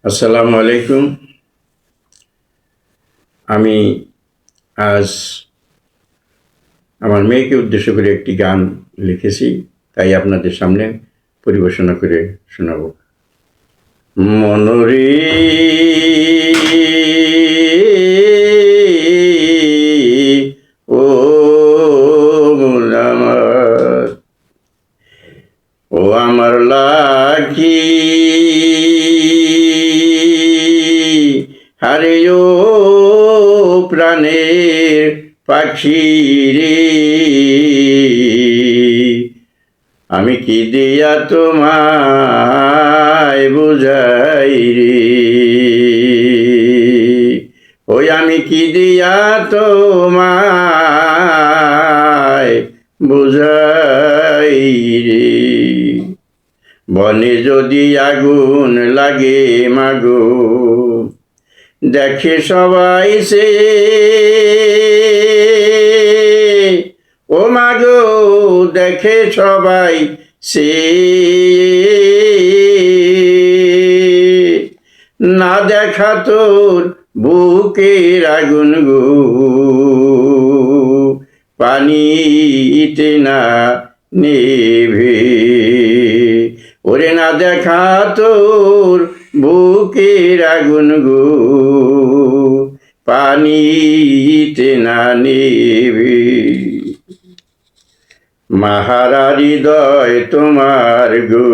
আসসালামু আলাইকুম। আমি আজ আমার মেয়েকে উদ্দেশ্য করে একটি গান লিখেছি, তাই আপনাদের সামনে পরিবেশনা করে শোনাব। মনরে ও মন আমার, ও আমার লাখি হারে ও প্রাণের পাখি রে, আমি কি দিয়া তোমায় বুঝাই রে, ওই আমি কি দিয়া তোমায় বুঝাই রে। বনে যদি আগুন লাগে মাগো, দেখে সবাই সে, ও মাগো দেখে সবাই সে, না দেখা তোর বুকের আগুন গো, পানিতে না নেভে, ওরে না দেখা তোর বুকের আগুন গো, পানিতে না নেভে। মাহারা হৃদয় তোমার গো,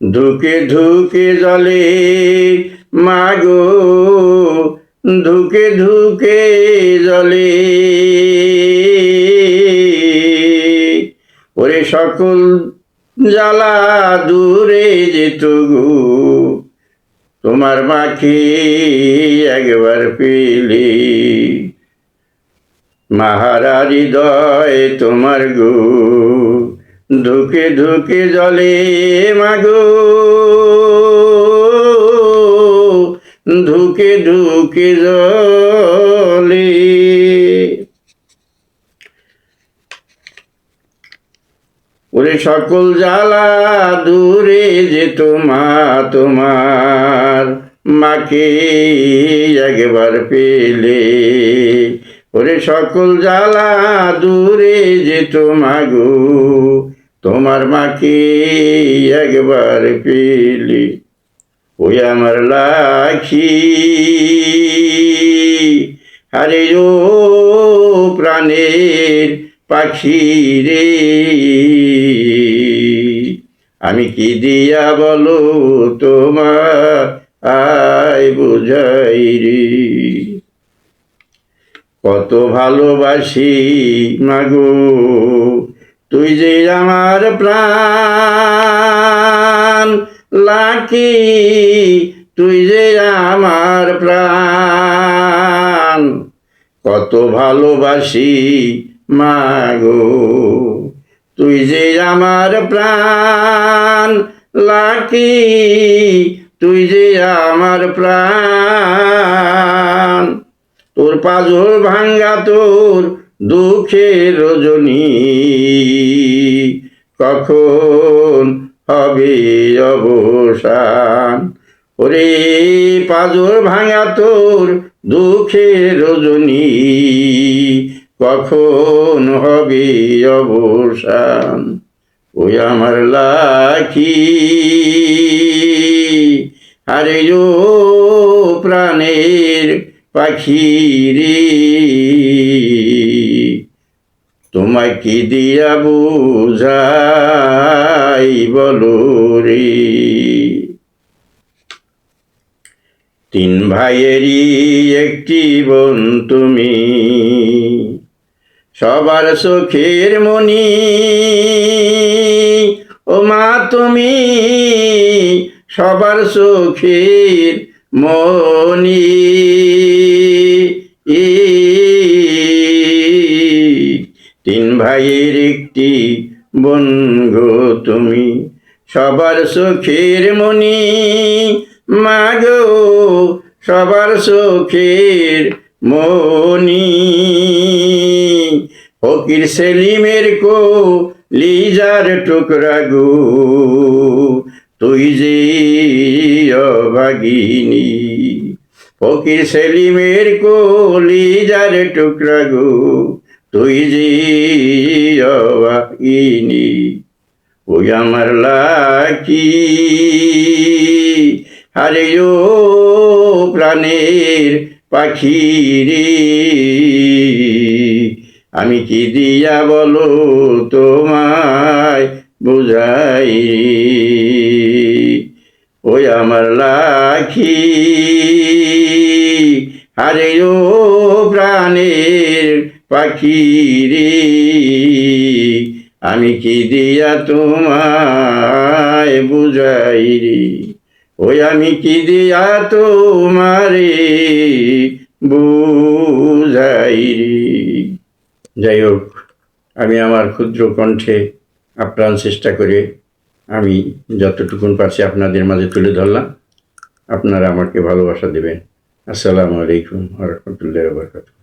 ধুকে ধুকে জলে মাগো, ধুকে ধুকে জলে, ওরে সকল জ্বালা দূরে যেত গো, তোমার মাকে একবার পেলে। মাহারা হৃদয় তোমার গো, ধুকে ধুকে জলে মাগো, ধুকে ধুকে জলে। ওরে সকল জ্বালা দূরে যেত মা, তোমার মাকে একবার পেলে, ওরে সকল জ্বালা দূরে যেত মাগো, তোমার মাকে একবার পেলে। ওই আমার লাখি আরে ও প্রাণের পাখি রে, আমি কি দিয়া বলো তোমার আয় বুঝাই রে। কত ভালোবাসি মাগো, তুই যে আমার প্রাণ লাকি, তুই যে আমার প্রাণ। কত ভালোবাসি মাগো, তুই যে আমার প্রাণ লাকি, তুই যে আমার প্রাণ। তোর পাজর ভাঙ্গা তোর দুঃখের রজনী, কখন হবে অবসান। ওরে পাজর ভাঙ্গা তোর দুঃখের রজনী, কখন হবে অবসান। ওই আমার লাখি আরে ও প্রাণের পাখি রে, তোমায় কি দিয়া বুঝাই বলো রে। তিন ভাইয়েরই একটি বোন তুমি, সবার চোখের মনি, ও মা তুমি সবার চোখের মনি। তিন ভাইয়ের একটি বোন গো তুমি, সবার চোখের মনি মাগো, সবার চোখের মনি। ফকির সেলিমের কো লিজার টুকরা গো, তুই যে অভাগিনী। ফকির সেলিমের কলিজার টুকরা গো, তুই যে অভাগিনী। ওই আমার লাকি, আরে ও প্রাণের পাখি রে, আমি কি দিয়া বলো তোমায় বুঝাই। ওই আমার লাখি, আরে ও প্রাণের পাখি রে, আমি কি দিয়া তোমায় বুঝাই রে। ওই আমি কি দিয়া তোমারে বুঝাই রে। যাই হোক, আমি আমার ক্ষুদ্র কণ্ঠে আপ্রাণ চেষ্টা করে আমি যতটুকুন পারছি আপনাদের মাঝে তুলে ধরলাম। আপনারা আমাকে ভালোবাসা দেবেন। আসসালামু আলাইকুম ওয়া রাহমাতুল্লাহি ওয়া বারাকাতুহু।